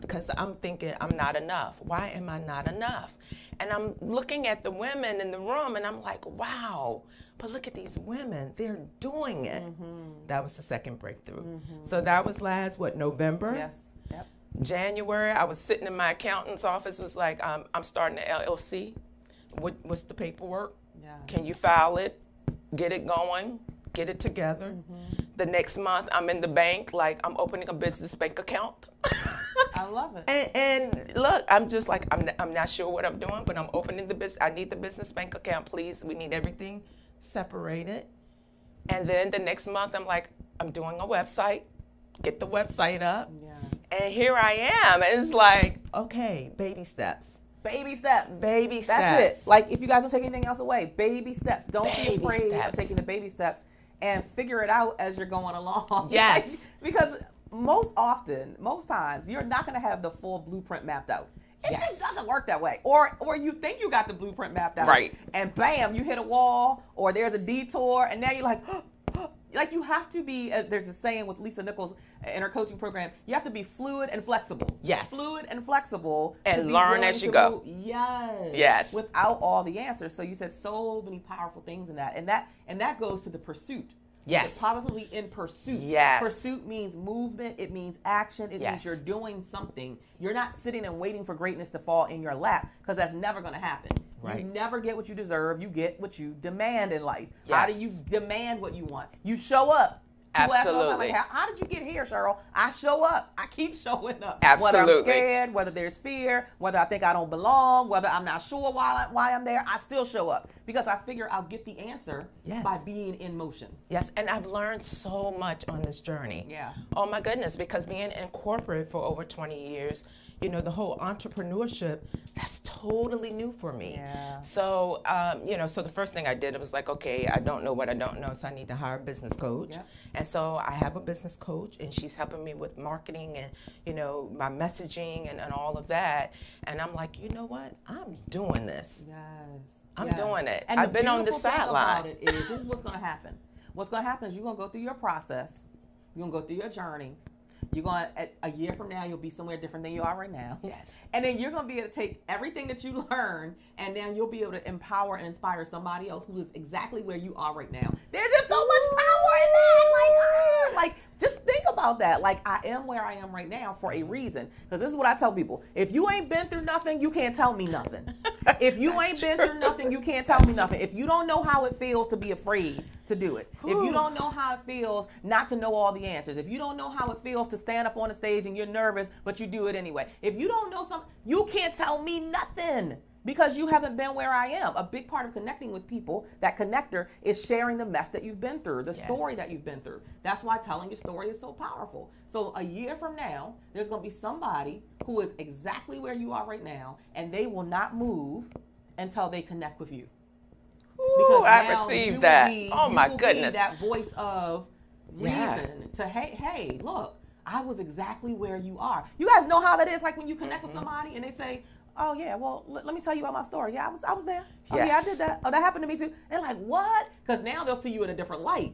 because I'm thinking I'm not enough. Why am I not enough? And I'm looking at the women in the room, and I'm like, wow. But look at these women. They're doing it. That was the second breakthrough. So that was November? Yes. Yep. January, I was sitting in my accountant's office, was like, I'm starting an LLC. What's the paperwork? Yeah. Can you file it? Get it going? Get it together? The next month, I'm in the bank, like I'm opening a business bank account. I love it. And look, I'm just like, I'm not sure what I'm doing, but I'm opening the business. I need the business bank account, please. We need everything separated. And then the next month, I'm like, I'm doing a website. Get the website up. Yeah. And here I am. It's like, okay, baby steps. Baby steps. Baby steps. That's it. Like, if you guys don't take anything else away, baby steps. Don't be afraid of taking the baby steps, and figure it out as you're going along. Yes. Because most times, you're not going to have the full blueprint mapped out. It just doesn't work that way. Or you think you got the blueprint mapped out. Right. And bam, you hit a wall, or there's a detour, and now you're like you have to be, there's a saying with Lisa Nichols in her coaching program, you have to be fluid and flexible. Yes. Fluid and flexible. And learn as you go. Yes. Without all the answers. So you said so many powerful things in that. And that goes to the pursuit. Yes. It's positively in pursuit. Yes. Pursuit means movement. It means action. It means you're doing something. You're not sitting and waiting for greatness to fall in your lap, because that's never going to happen. Right. You never get what you deserve. You get what you demand in life. Yes. How do you demand what you want? You show up. Absolutely. Like, how did you get here, Cheryl? I show up. I keep showing up. Absolutely. Whether I'm scared, whether there's fear, whether I think I don't belong, whether I'm not sure why I'm there, I still show up, because I figure I'll get the answer by being in motion. Yes, and I've learned so much on this journey. Yeah. Oh my goodness, because being in corporate for over 20 years, the whole entrepreneurship, that's totally new for me. Yeah. So, so the first thing I did, it was like, okay, I don't know what I don't know, so I need to hire a business coach. Yep. And so I have a business coach, and she's helping me with marketing and, my messaging and all of that. And I'm like, you know what? I'm doing this. Yes. I'm doing it. And I've been on the sideline. This is what's going to happen. What's going to happen is you're going to go through your process. You're going to go through your journey. You're going to, a year from now, you'll be somewhere different than you are right now. Yes. And then you're going to be able to take everything that you learn, and now you'll be able to empower and inspire somebody else who is exactly where you are right now. There's just so much power in that. Like, just think about that. Like, I am where I am right now for a reason. Because this is what I tell people. If you ain't been through nothing, you can't tell me nothing. If you ain't been through nothing, you can't tell me nothing. If you don't know how it feels to be afraid to do it. If you don't know how it feels not to know all the answers. If you don't know how it feels to stand up on the stage and you're nervous, but you do it anyway. If you don't know something, you can't tell me nothing. because you haven't been where I am. A big part of connecting with people, that connector, is sharing the mess that you've been through, the story that you've been through. That's why telling your story is so powerful. So a year from now, there's going to be somebody who is exactly where you are right now, and they will not move until they connect with you. Ooh, I received that. Oh my goodness. Be that voice of reason to, hey, look, I was exactly where you are. You guys know how that is, like when you connect with somebody and they say, oh yeah, well, let me tell you about my story. Yeah, I was there. Oh yeah, I did that. Oh, that happened to me too. And like, what? Because now they'll see you in a different light.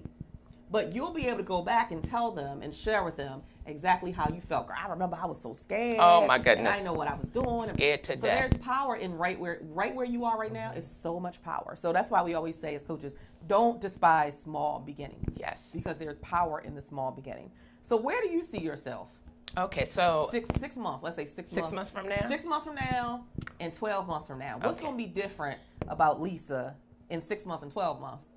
But you'll be able to go back and tell them and share with them exactly how you felt. Girl, I remember I was so scared. Oh my goodness. And I didn't know what I was doing. Scared to death. So there's power in right where you are right now is so much power. So that's why we always say as coaches, don't despise small beginnings. Yes. Because there's power in the small beginning. So where do you see yourself? Okay, so 6 months. Let's say 6 months. 6 months from now? 6 months from now and 12 months from now. What's going to be different about Lisa in 6 months and 12 months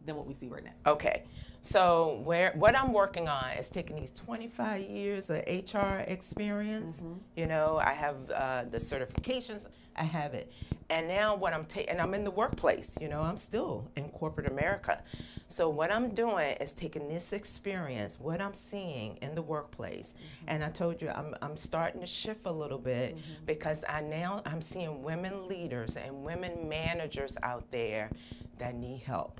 than what we see right now? Okay. So what I'm working on is taking these 25 years of HR experience. You know, I have the certifications. I have it. And now what I'm taking, and I'm in the workplace, you know, I'm still in corporate America. So what I'm doing is taking this experience, what I'm seeing in the workplace, and I told you I'm starting to shift a little bit because I'm seeing women leaders and women managers out there that need help.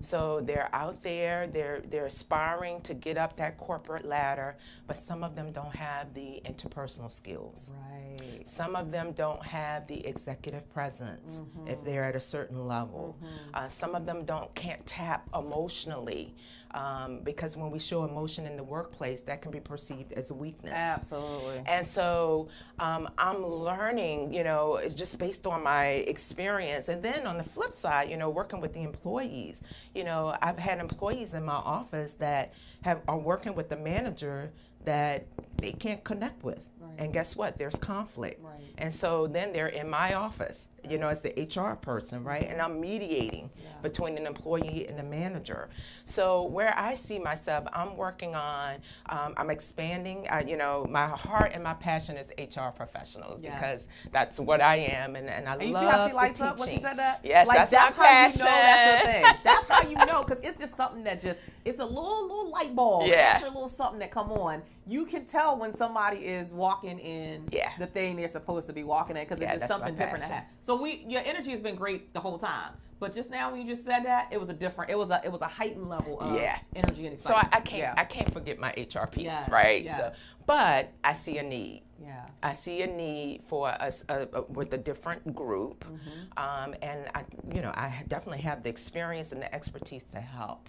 So they're out there, they're aspiring to get up that corporate ladder, but some of them don't have the interpersonal skills. Right. Some of them don't have the executive presence if they're at a certain level. Some of them can't tap emotionally because when we show emotion in the workplace, that can be perceived as a weakness. Absolutely. And so I'm learning, you know, it's just based on my experience. And then on the flip side, you know, working with the employees, you know, I've had employees in my office that are working with the manager that they can't connect with. Right. And guess what? There's conflict. Right. And so then they're in my office, you know, as the HR person, right? And I'm mediating between an employee and the manager. So where I see myself, I'm working on, I'm expanding, you know, my heart and my passion is HR professionals because that's what I am. And I love you see how she lights up when she said that? Yes, like, that's my passion. How you know that's your thing. That's how you know, because it's just something that it's a little light bulb, extra little something that come on. You can tell when somebody is walking in the thing they're supposed to be walking in because it's just something different to have. So your energy has been great the whole time, but just now when you just said that, it was a heightened level of energy and excitement. So I can't forget my HR piece, right? Yes. So, but I see a need. Yeah. I see a need for us with a different group, and I definitely have the experience and the expertise to help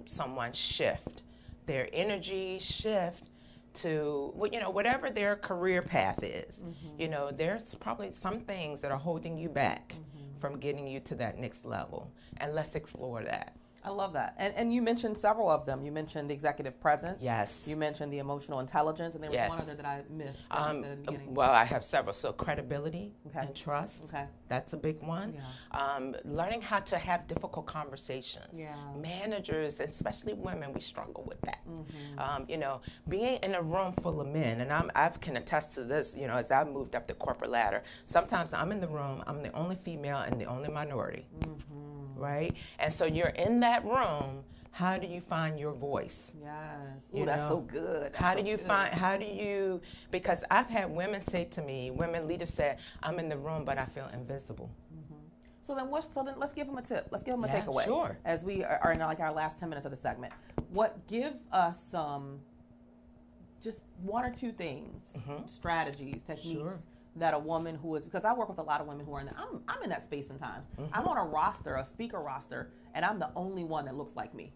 someone shift their energy, shift to whatever their career path is. You know, there's probably some things that are holding you back from getting you to that next level, and let's explore that. I love that. And you mentioned several of them. You mentioned the executive presence. Yes. You mentioned the emotional intelligence, and there was one other that I missed that you said at the beginning. Well, I have several. So credibility and trust. Okay. That's a big one. Yeah. Learning how to have difficult conversations. Yeah. Managers, especially women, we struggle with that. You know, being in a room full of men, and I can attest to this, you know, as I've moved up the corporate ladder, sometimes I'm in the room, I'm the only female and the only minority. Right? And so you're in that room, how do you find your voice? Yes. Oh, that's so good. How do you, because I've had women say to me, women leaders say, I'm in the room, but I feel invisible. So then let's give them a tip. Let's give them a takeaway. Sure. As we are in like our last 10 minutes of the segment. Give us some, just one or two things, strategies, techniques, that a woman who is, because I work with a lot of women who are in I'm in that space sometimes. I'm on a speaker roster, and I'm the only one that looks like me.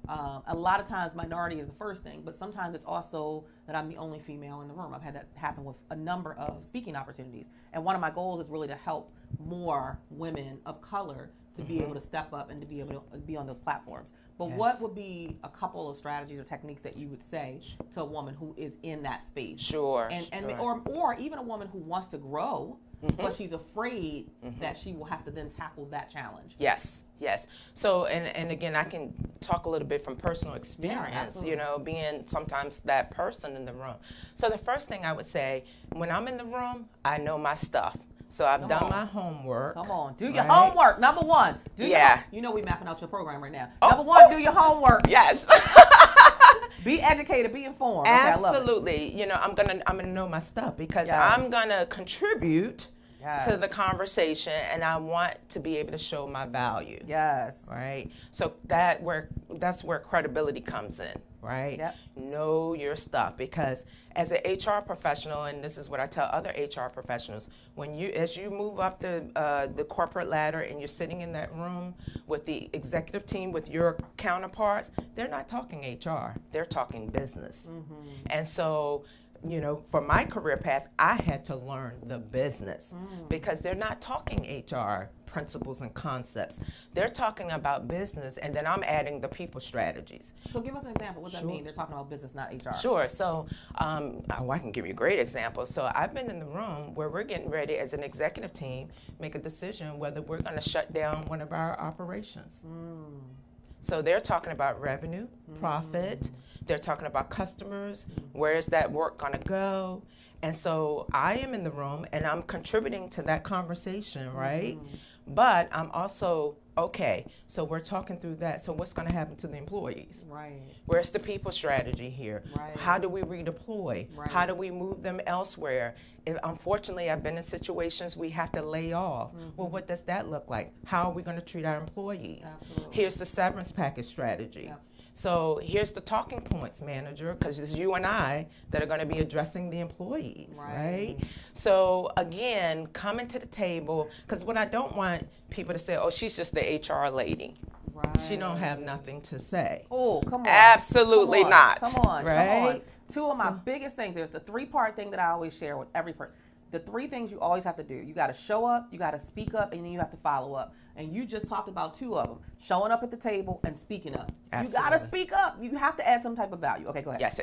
A lot of times minority is the first thing, but sometimes it's also that I'm the only female in the room. I've had that happen with a number of speaking opportunities. And one of my goals is really to help more women of color to be able to step up and to be able to be on those platforms. But what would be a couple of strategies or techniques that you would say to a woman who is in that space? Sure. Or even a woman who wants to grow, but she's afraid that she will have to then tackle that challenge. Yes. So, and again, I can talk a little bit from personal experience, you know, being sometimes that person in the room. So the first thing I would say, when I'm in the room, I know my stuff. So I've done my homework. Come on. Do your homework. Number one. You know we mapping out your program right now. Number one, do your homework. Yes. Be educated, be informed. Absolutely. You know, I'm gonna know my stuff because I'm gonna contribute to the conversation, and I want to be able to show my value. Yes. Right. So that's where credibility comes in. Right. Yep. Know your stuff, because as an HR professional, and this is what I tell other HR professionals, as you move up the corporate ladder and you're sitting in that room with the executive team, with your counterparts, they're not talking HR, they're talking business. Mm-hmm. And so, you know, for my career path, I had to learn the business because they're not talking HR principles and concepts. They're talking about business, and then I'm adding the people strategies. So give us an example. What does that mean? They're talking about business, not HR. Sure. So I can give you a great example. So I've been in the room where we're getting ready as an executive team, make a decision whether we're going to shut down one of our operations. So they're talking about revenue, profit. They're talking about customers. Where is that work going to go? And so I am in the room and I'm contributing to that conversation, right? But I'm also, so we're talking through that. So what's going to happen to the employees? Right. Where's the people strategy here? Right. How do we redeploy? Right. How do we move them elsewhere? Unfortunately, I've been in situations we have to lay off. Well, what does that look like? How are we going to treat our employees? Absolutely. Here's the severance package strategy. Yep. So here's the talking points, manager, because it's you and I that are going to be addressing the employees, right? So again, coming to the table, because what I don't want people to say, oh, she's just the HR lady. Right. She don't have nothing to say. Oh, come on. Absolutely not. Come on. Right? Come on. Two of my biggest things, there's the 3-part thing that I always share with every person. The 3 things you always have to do. You got to show up, you got to speak up, and then you have to follow up. And you just talked about 2 of them, showing up at the table and speaking up. Absolutely. You got to speak up. You have to add some type of value. Okay, go ahead. Yes.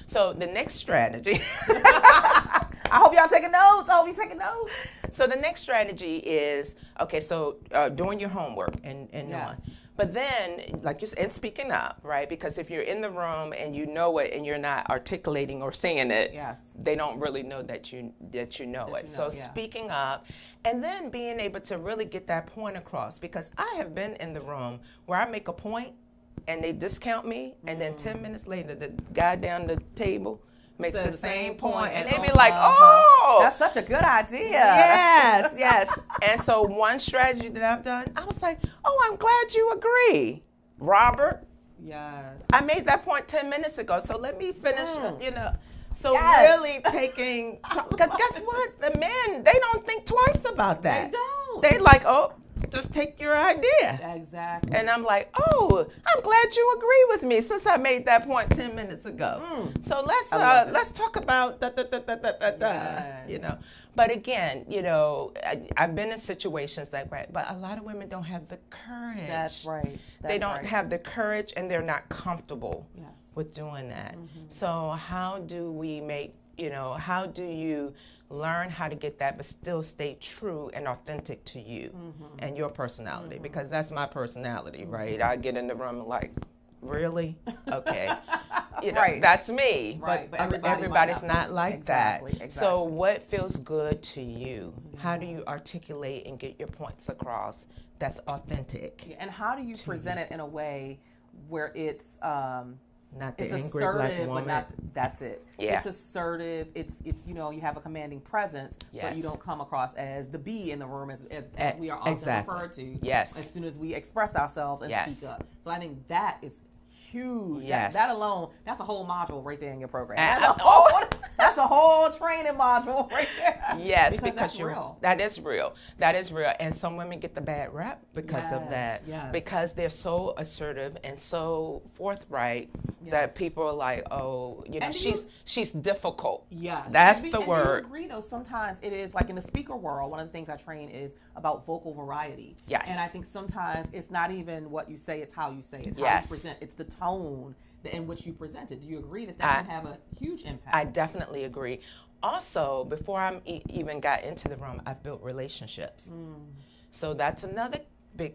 So the next strategy. I hope y'all taking notes. I hope you're taking notes. So the next strategy is, doing your homework and knowing. But then, like you said, and speaking up, right? Because if you're in the room and you know it and you're not articulating or saying it, they don't really know that you know it. So speaking up, and then being able to really get that point across. Because I have been in the room where I make a point and they discount me, and then 10 minutes later, the guy down the table makes the same point, and they be like, oh, that's such a good idea. Yes. And so one strategy that I've done, I was like, oh, I'm glad you agree, Robert. Yes. I made that point 10 minutes ago, so let me finish, So really taking, because guess what? The men, they don't think twice about that. They don't. They like, oh, just take your idea. Exactly. And I'm like, oh, I'm glad you agree with me since I made that point 10 minutes ago. So let's talk about But again, I've been in situations like that, but a lot of women don't have the courage. That's right. They don't have the courage, and they're not comfortable with doing that. So how do we how do you learn how to get that but still stay true and authentic to you and your personality? Because that's my personality, right? I get in the room like, really? Okay. That's me. Right. But everybody's not like that. Exactly. So what feels good to you? How do you articulate and get your points across that's authentic? And how do you present it in a way where it's not the it's angry assertive, black woman. but not that's it. Yeah. It's assertive. It's you have a commanding presence, but you don't come across as the bee in the room as we are often referred to. Yes. As soon as we express ourselves and speak up. So I think that is huge. Yes. That alone, that's a whole module right there in your program. That's a whole training module right there. Yes, because that's real. That is real. That is real. And some women get the bad rap because of that. Yes. Because they're so assertive and so forthright that people are like, oh, she's difficult. Yeah. That's the word. Do you agree though, sometimes it is like in the speaker world, one of the things I train is about vocal variety. Yes. And I think sometimes it's not even what you say, it's how you say it, how yes. you present. It's the tone in which you present it. Do you agree that can have a huge impact? I definitely agree. Also, before I even got into the room, I've built relationships. So that's another big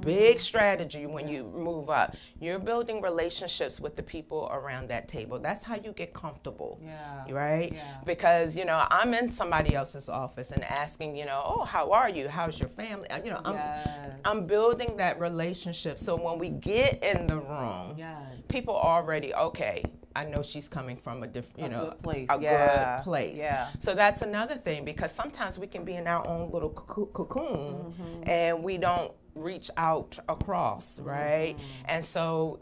big strategy when you move up. You're building relationships with the people around that table. That's how you get comfortable, right? Yeah. Because, I'm in somebody else's office and asking, oh, how are you? How's your family? I'm building that relationship. So when we get in the room, people already, okay, I know she's coming from a different, good place. Good place. Yeah. So that's another thing, because sometimes we can be in our own little cocoon and we don't reach out across, right? And so,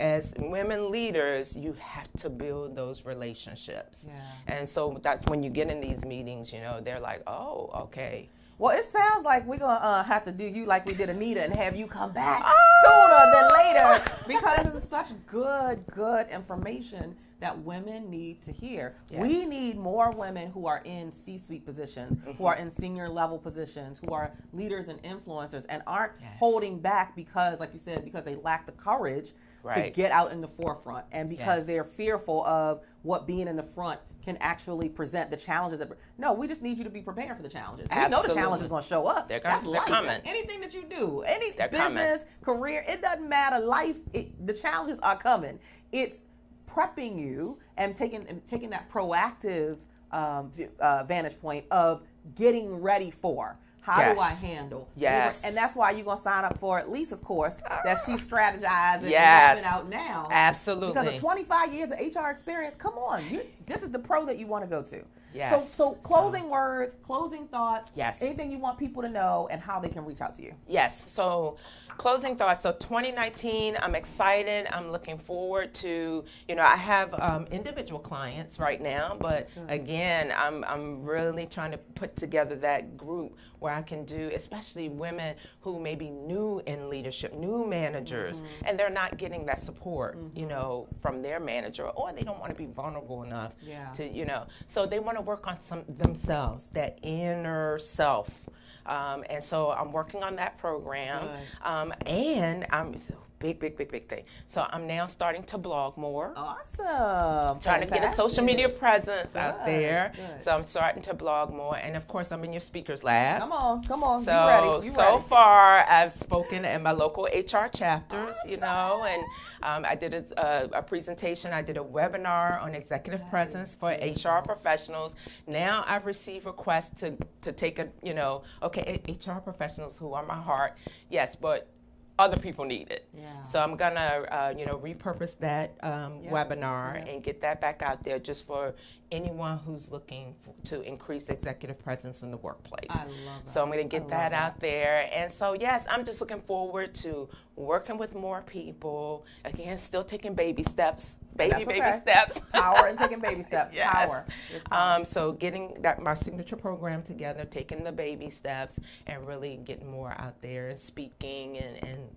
as women leaders, you have to build those relationships. Yeah. And so that's when you get in these meetings, they're like, oh, okay. Well, it sounds like we're going to have to do you like we did Anita and have you come back sooner than later, because it's such good information that women need to hear. Yes. We need more women who are in C-suite positions, who are in senior level positions, who are leaders and influencers and aren't holding back because, like you said, because they lack the courage to get out in the forefront, and because they're fearful of what being in the front can actually present, the challenges. No, we just need you to be prepared for the challenges. Absolutely. We know the challenge is going to show up. They're life. coming. Anything that you do, any business, career, it doesn't matter. Life, the challenges are coming. It's prepping you and taking that proactive vantage point of getting ready for. How do I handle? Yes. And that's why you're going to sign up for Lisa's course that she's strategizing and mapping out now. Absolutely. Because of 25 years of HR experience, come on. This is the pro that you want to go to. Yes. So closing words, closing thoughts, anything you want people to know and how they can reach out to you. Yes. So closing thoughts. So 2019, I'm excited. I'm looking forward to, I have individual clients right now, but again, I'm really trying to put together that group where I can do, especially women who may be new in leadership, new managers, and they're not getting that support, from their manager, or they don't want to be vulnerable enough to, so they want to work on themselves, that inner self. And so I'm working on that program. And I'm big thing. So I'm now starting to blog more. Awesome. Trying to get a social media presence out there. Good. So I'm starting to blog more. And of course, I'm in your speakers lab. Come on. So, you ready. Far, I've spoken in my local HR chapters, and I did a presentation. I did a webinar on executive presence for HR professionals. Now I've received requests to take HR professionals who are my heart. Yes, but other people need it. So I'm gonna repurpose that webinar and get that back out there just for anyone who's looking to increase executive presence in the workplace. I love that. So I'm going to get that out there. And so, yes, I'm just looking forward to working with more people. Again, still taking baby steps. Baby steps. Power and taking baby steps. Yes. Power. So getting my signature program together, taking the baby steps, and really getting more out there and speaking and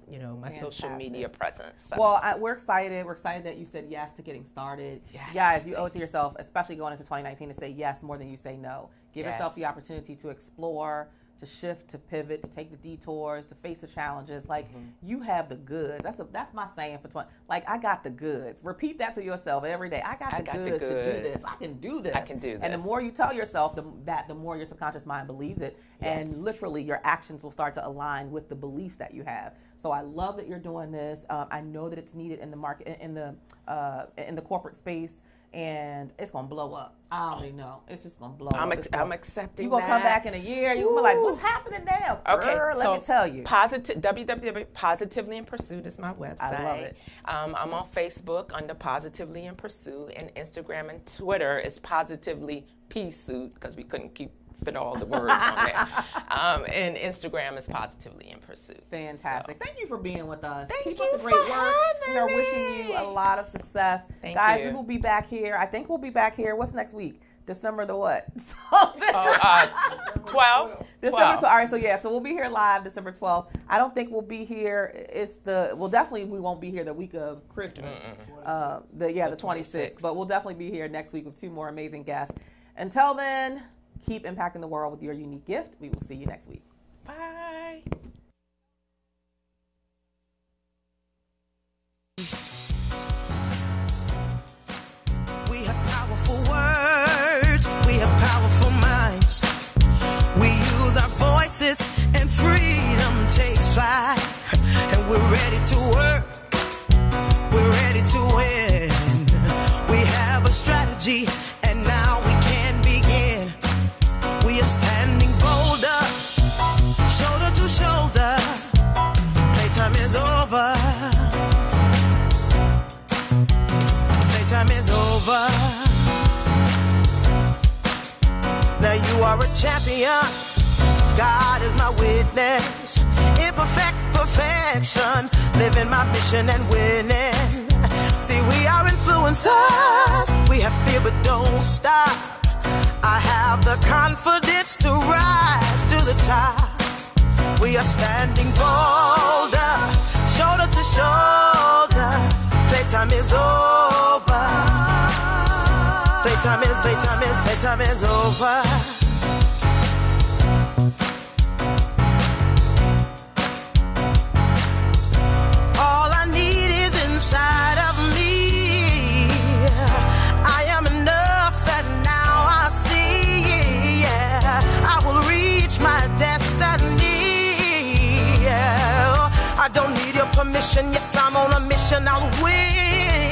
my social media presence. So. Well, we're excited. We're excited that you said yes to getting started. Yes. Guys, you owe it to yourself, especially going into 2019, to say yes more than you say no. Give yourself the opportunity to explore, to shift, to pivot, to take the detours, to face the challenges. Like, you have the goods. That's my saying for 20. Like, I got the goods. Repeat that to yourself every day. I got the goods to do this. I can do this. I can do this. And the more you tell yourself the more your subconscious mind believes it. Yes. And literally your actions will start to align with the beliefs that you have. So I love that you're doing this. I know that it's needed in the market, in the corporate space. And it's going to blow up. I already know. It's just going to blow up. I'm accepting You're going to come back in a year. You're going to be like, what's happening now? Okay, Girl, let me tell you. www.Positively in Pursuit is my website. I love it. I'm on Facebook under Positively in Pursuit, and Instagram and Twitter is Positively P-Suit, because we couldn't fit all the words on there. And Instagram is Positively in Pursuit. Fantastic. So. Thank you for being with us. Keep up the great work. We are wishing you a lot of success. Guys, we will be back here. I think we'll be back here. What's next week? December the what? 12th. December 12th. All right, so we'll be here live December 12th. I don't think we'll be here. Definitely we won't be here the week of Christmas. The 26th. But we'll definitely be here next week with 2 more amazing guests. Until then, keep impacting the world with your unique gift. We will see you next week. Bye. We have powerful words. We have powerful minds. We use our voices and freedom takes flight. to work. We're ready to win. We have a strategy, and now we can begin. We are standing bolder, shoulder to shoulder. Playtime is over. Playtime is over. Now you are a champion. God is my witness. Imperfect perfection. Living my mission and winning. See, we are influencers. We have fear but don't stop. I have the confidence to rise to the top. We are standing bolder, shoulder to shoulder. Playtime is over. Playtime is over. All I need is inside of me. I am enough, and now I see. Yeah, I will reach my destiny. Yeah, I don't need your permission. Yes, I'm on a mission. I'll win.